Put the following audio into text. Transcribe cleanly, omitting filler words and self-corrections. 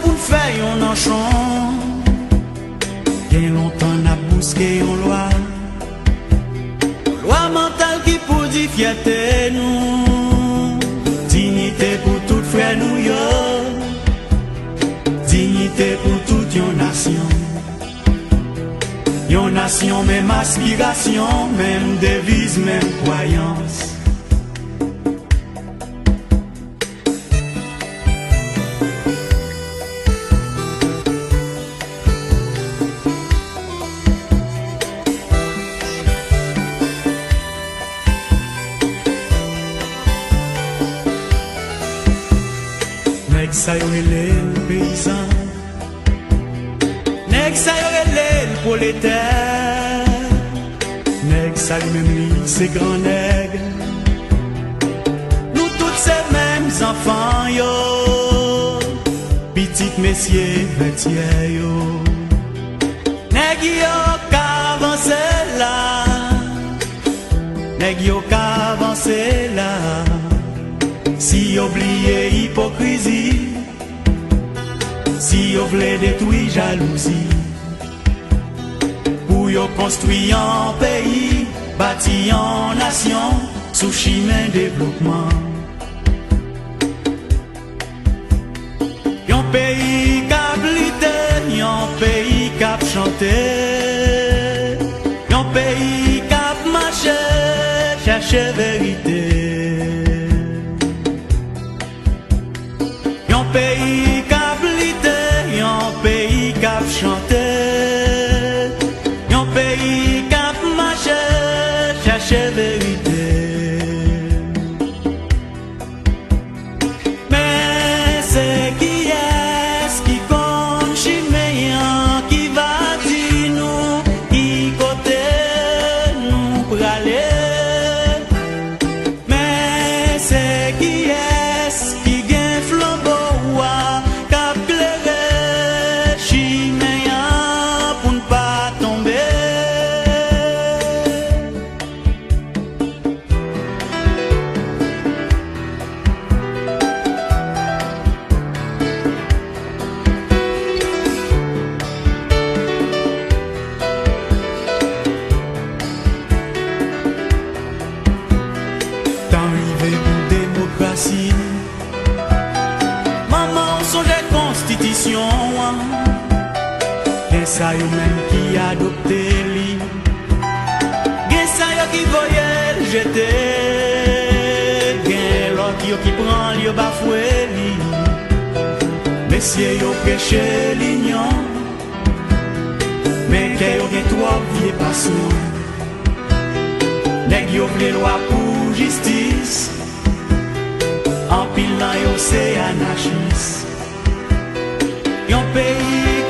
pour faire un enchant. Bien longtemps n'a bousqué en loi. Loi mentale qui pour dire fierté nous. Dignité pour tout frère nous yo. Dignité pour toute une nation. Une nation, même aspiration, même devise, même croyance. Nèg sa yo relè le paysan, nèg sa yo relè le prolétaire, nèg sa li même li c'est grand nèg. Nous tous ces mêmes enfants yo, petit messieurs vêtiers yo. Nèg yo ka avancé là, nèg yo ka avancé là. Si oublier hypocrisie, si vous voulez détruire jalousie, pour yo construire un pays, bâtir une nation, sous chemin développement. Un pays cap lité, un pays cap chanté, un pays cap marché, chercher vérité. Un pays cap lité, un pays cap chanté, un pays cap marché, chercher vérité. Mais c'est qui est-ce qui compte chiméen, qui va dire nous, qui côté nous pour aller? Mais c'est qui est-ce qui gagne flambeau? Maman songeait constitution, et ça yo même qui adopté li, et ça yo qui voyait le jeter, et l'autre yo qui prend li yo bafoué li, messieurs yo prêché l'ignon, mais que yo gen trois vieux passion, nèg yo vle loi pour justice. En pile dans yo c'est anarchiste. Yon pays